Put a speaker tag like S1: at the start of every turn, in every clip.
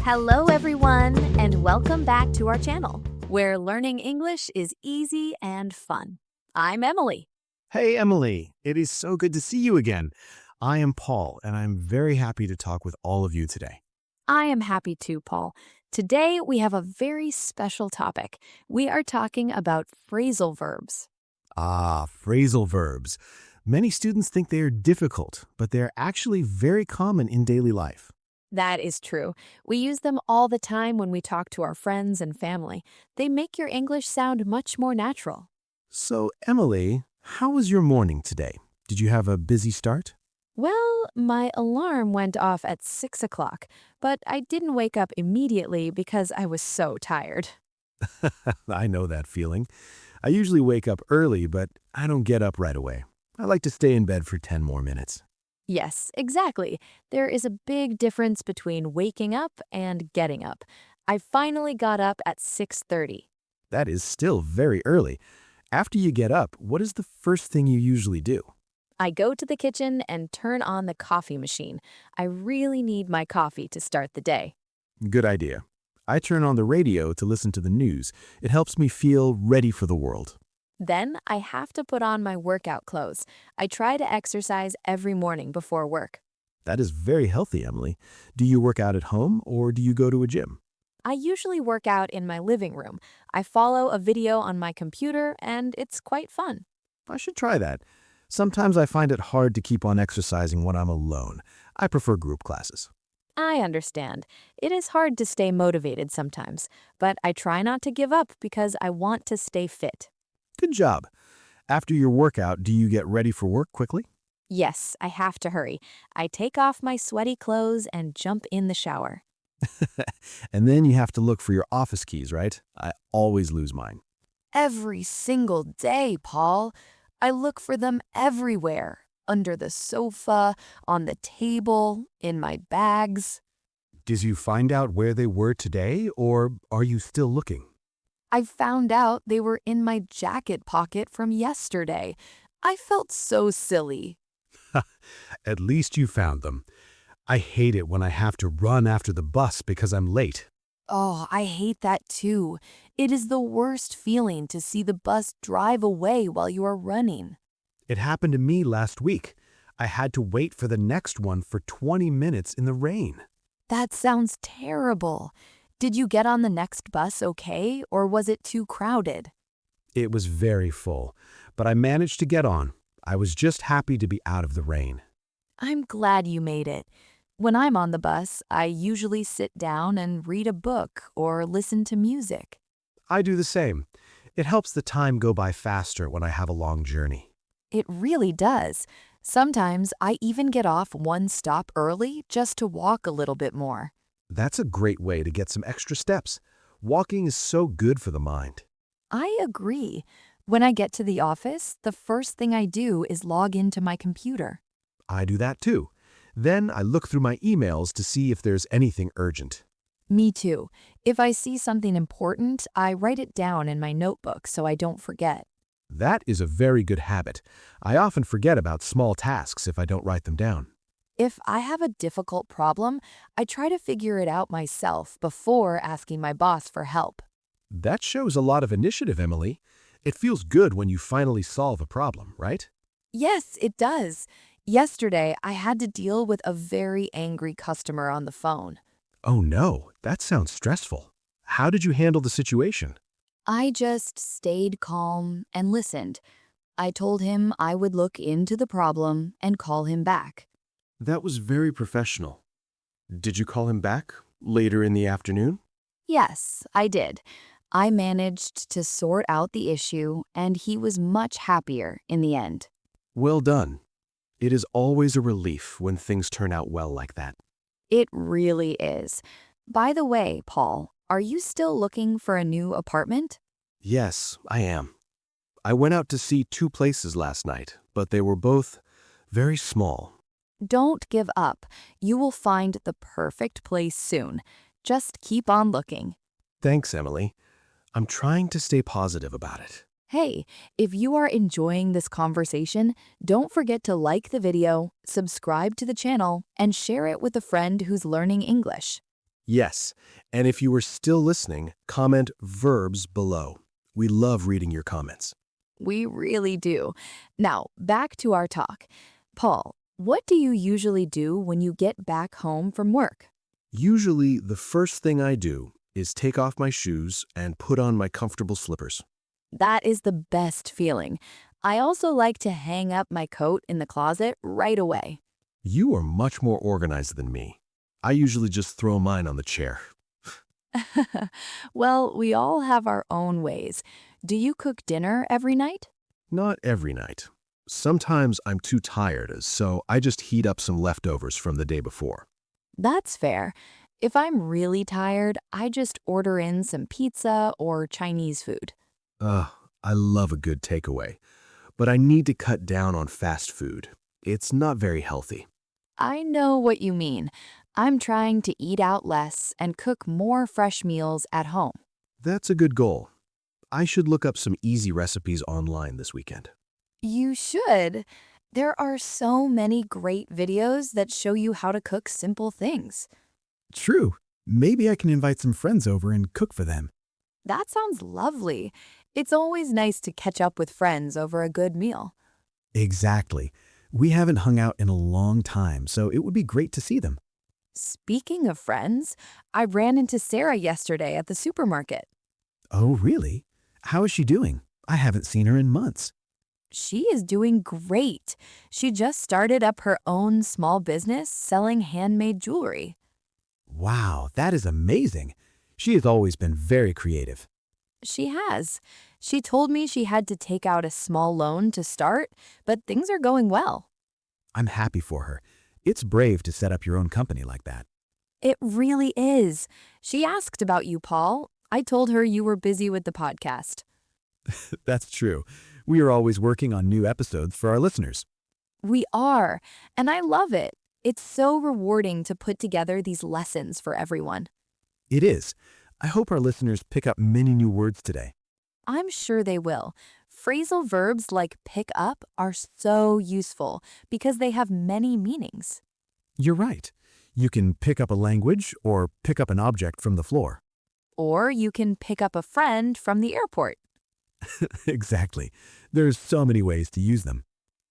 S1: Hello, everyone, and welcome back to our channel, where learning English is easy and fun. I'm Emily.
S2: Hey, Emily. It is so good to see you again. I am Paul, and I'm very happy to talk with all of you today.
S1: I am happy too, Paul. Today, we have a very special topic. We are talking about phrasal verbs.
S2: Phrasal verbs. Many students think they are difficult, but they are actually very common in daily life.
S1: That is true. We use them all the time when we talk to our friends and family. They make your English sound much more natural.
S2: So, Emily, how was your morning today? Did you have a busy start?
S1: Well, my alarm went off at 6 o'clock, but I didn't wake up immediately because I was so tired.
S2: I know that feeling. I usually wake up early, but I don't get up right away. I like to stay in bed for 10 more minutes.
S1: Yes, exactly. There is a big difference between waking up and getting up. I finally got up at 6:30.
S2: That is still very early. After you get up, what is the first thing you usually do?
S1: I go to the kitchen and turn on the coffee machine. I really need my coffee to start the day.
S2: Good idea. I turn on the radio to listen to the news. It helps me feel ready for the world.
S1: Then I have to put on my workout clothes. I try to exercise every morning before work.
S2: That is very healthy, Emily. Do you work out at home or do you go to a gym?
S1: I usually work out in my living room. I follow a video on my computer and it's quite fun.
S2: I should try that. Sometimes I find it hard to keep on exercising when I'm alone. I prefer group classes.
S1: I understand. It is hard to stay motivated sometimes, but I try not to give up because I want to stay fit.
S2: Good job. After your workout, do you get ready for work quickly?
S1: Yes, I have to hurry. I take off my sweaty clothes and jump in the shower.
S2: And then you have to look for your office keys, right? I always lose mine.
S1: Every single day, Paul. I look for them everywhere. Under the sofa, on the table, in my bags.
S2: Did you find out where they were today, or are you still looking?
S1: I found out they were in my jacket pocket from yesterday. I felt so silly.
S2: At least you found them. I hate it when I have to run after the bus because I'm late.
S1: Oh, I hate that too. It is the worst feeling to see the bus drive away while you are running.
S2: It happened to me last week. I had to wait for the next one for 20 minutes in the rain.
S1: That sounds terrible. Did you get on the next bus okay, or was it too crowded?
S2: It was very full, but I managed to get on. I was just happy to be out of the rain.
S1: I'm glad you made it. When I'm on the bus, I usually sit down and read a book or listen to music.
S2: I do the same. It helps the time go by faster when I have a long journey.
S1: It really does. Sometimes I even get off one stop early just to walk a little bit more.
S2: That's a great way to get some extra steps. Walking is so good for the mind.
S1: I agree. When I get to the office, the first thing I do is log into my computer.
S2: I do that too. Then I look through my emails to see if there's anything urgent.
S1: Me too. If I see something important, I write it down in my notebook so I don't forget.
S2: That is a very good habit. I often forget about small tasks if I don't write them down.
S1: If I have a difficult problem, I try to figure it out myself before asking my boss for help.
S2: That shows a lot of initiative, Emily. It feels good when you finally solve a problem, right?
S1: Yes, it does. Yesterday, I had to deal with a very angry customer on the phone.
S2: Oh no, that sounds stressful. How did you handle the situation?
S1: I just stayed calm and listened. I told him I would look into the problem and call him back.
S2: That was very professional. Did you call him back later in the afternoon?
S1: Yes, I did. I managed to sort out the issue, and he was much happier in the end.
S2: Well done. It is always a relief when things turn out well like that.
S1: It really is. By the way, Paul, are you still looking for a new apartment?
S2: Yes, I am. I went out to see 2 places last night, but they were both very small.
S1: Don't give up. You will find the perfect place soon. Just keep on looking.
S2: Thanks, Emily. I'm trying to stay positive about it.
S1: Hey, if you are enjoying this conversation, don't forget to like the video, subscribe to the channel, and share it with a friend who's learning English.
S2: Yes, and if you were still listening, comment verbs below. We love reading your comments.
S1: We really do. Now, back to our talk. Paul, what do you usually do when you get back home from work?
S2: Usually, the first thing I do is take off my shoes and put on my comfortable slippers.
S1: That is the best feeling. I also like to hang up my coat in the closet right away.
S2: You are much more organized than me. I usually just throw mine on the chair.
S1: Well, we all have our own ways. Do you cook dinner every night?
S2: Not every night. Sometimes I'm too tired, so I just heat up some leftovers from the day before.
S1: That's fair. If I'm really tired, I just order in some pizza or Chinese food.
S2: Ugh, I love a good takeaway, but I need to cut down on fast food. It's not very healthy.
S1: I know what you mean. I'm trying to eat out less and cook more fresh meals at home.
S2: That's a good goal. I should look up some easy recipes online this weekend.
S1: You should. There are so many great videos that show you how to cook simple things.
S3: True. Maybe I can invite some friends over and cook for them.
S1: That sounds lovely. It's always nice to catch up with friends over a good meal.
S3: Exactly. We haven't hung out in a long time, so it would be great to see them.
S1: Speaking of friends, I ran into Sarah yesterday at the supermarket.
S3: Oh, really? How is she doing? I haven't seen her in months.
S1: She is doing great. She just started up her own small business selling handmade jewelry.
S3: Wow, that is amazing. She has always been very creative.
S1: She has. She told me she had to take out a small loan to start, but things are going well.
S3: I'm happy for her. It's brave to set up your own company like that.
S1: It really is. She asked about you, Paul. I told her you were busy with the podcast.
S3: That's true. We are always working on new episodes for our listeners.
S1: We are, and I love it. It's so rewarding to put together these lessons for everyone.
S3: It is. I hope our listeners pick up many new words today.
S1: I'm sure they will. Phrasal verbs like pick up are so useful because they have many meanings.
S3: You're right. You can pick up a language or pick up an object from the floor.
S1: Or you can pick up a friend from the airport.
S3: Exactly. There's so many ways to use them.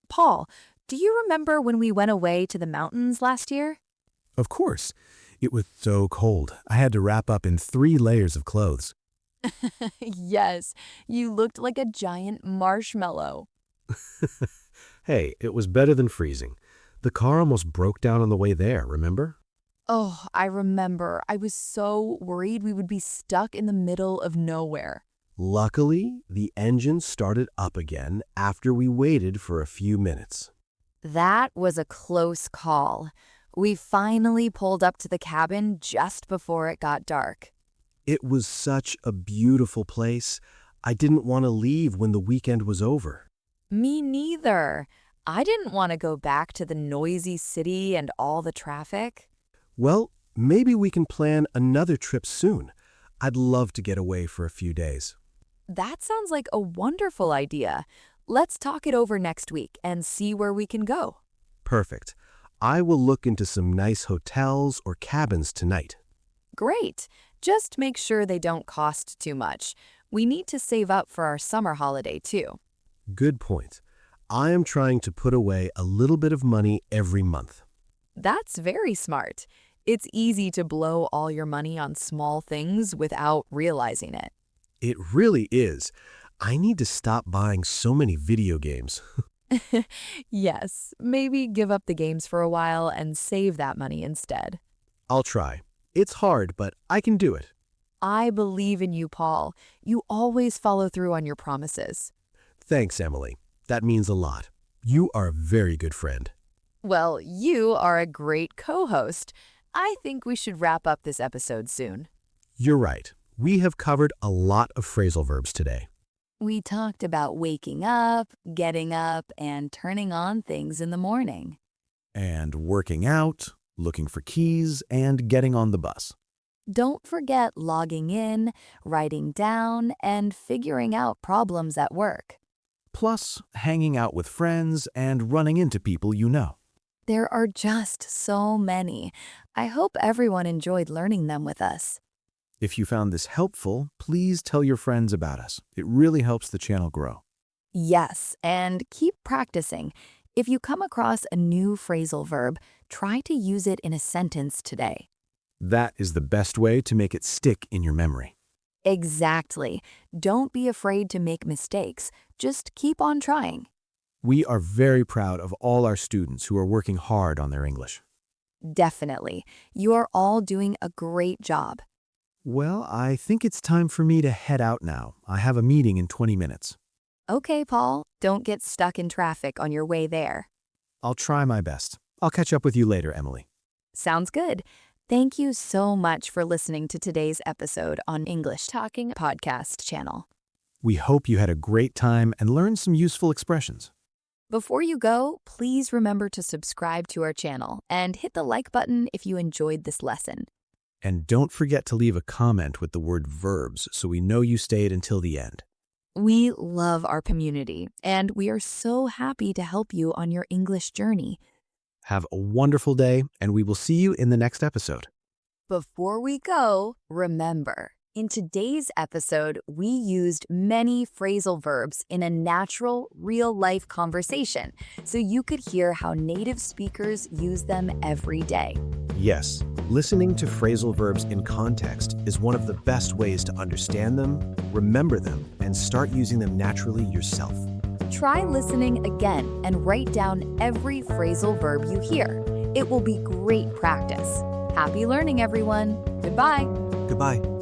S1: Paul, do you remember when we went away to the mountains last year?
S3: Of course. It was so cold. I had to wrap up in 3 layers of clothes.
S1: Yes, you looked like a giant marshmallow.
S2: Hey, it was better than freezing. The car almost broke down on the way there, remember?
S1: Oh, I remember. I was so worried we would be stuck in the middle of nowhere.
S2: Luckily, the engine started up again after we waited for a few minutes.
S1: That was a close call. We finally pulled up to the cabin just before it got dark.
S2: It was such a beautiful place. I didn't want to leave when the weekend was over.
S1: Me neither. I didn't want to go back to the noisy city and all the traffic.
S2: Well, maybe we can plan another trip soon. I'd love to get away for a few days.
S1: That sounds like a wonderful idea. Let's talk it over next week and see where we can go.
S2: Perfect. I will look into some nice hotels or cabins tonight.
S1: Great. Just make sure they don't cost too much. We need to save up for our summer holiday, too.
S2: Good point. I am trying to put away a little bit of money every month.
S1: That's very smart. It's easy to blow all your money on small things without realizing it.
S2: It really is. I need to stop buying so many video games.
S1: Yes, maybe give up the games for a while and save that money instead.
S2: I'll try. It's hard, but I can do it.
S1: I believe in you, Paul. You always follow through on your promises.
S2: Thanks, Emily. That means a lot. You are a very good friend.
S1: Well, you are a great co-host. I think we should wrap up this episode soon.
S2: You're right. We have covered a lot of phrasal verbs today.
S1: We talked about waking up, getting up, and turning on things in the morning.
S3: And working out, looking for keys, and getting on the bus.
S1: Don't forget logging in, writing down, and figuring out problems at work.
S3: Plus, hanging out with friends and running into people you know.
S1: There are just so many. I hope everyone enjoyed learning them with us.
S3: If you found this helpful, please tell your friends about us. It really helps the channel grow.
S1: Yes, and keep practicing. If you come across a new phrasal verb, try to use it in a sentence today.
S3: That is the best way to make it stick in your memory.
S1: Exactly. Don't be afraid to make mistakes. Just keep on trying.
S3: We are very proud of all our students who are working hard on their English.
S1: Definitely. You are all doing a great job.
S3: Well, I think it's time for me to head out now. I have a meeting in 20 minutes.
S1: Okay, Paul, don't get stuck in traffic on your way there.
S3: I'll try my best. I'll catch up with you later, Emily.
S1: Sounds good. Thank you so much for listening to today's episode on English Talking Podcast channel.
S3: We hope you had a great time and learned some useful expressions.
S1: Before you go, please remember to subscribe to our channel and hit the like button if you enjoyed this lesson.
S3: And don't forget to leave a comment with the word verbs so we know you stayed until the end.
S1: We love our community, and we are so happy to help you on your English journey.
S3: Have a wonderful day, and we will see you in the next episode.
S1: Before we go, remember, in today's episode, we used many phrasal verbs in a natural, real-life conversation, so you could hear how native speakers use them every day.
S3: Yes, listening to phrasal verbs in context is one of the best ways to understand them, remember them, and start using them naturally yourself.
S1: Try listening again and write down every phrasal verb you hear. It will be great practice. Happy learning, everyone. Goodbye.
S3: Goodbye.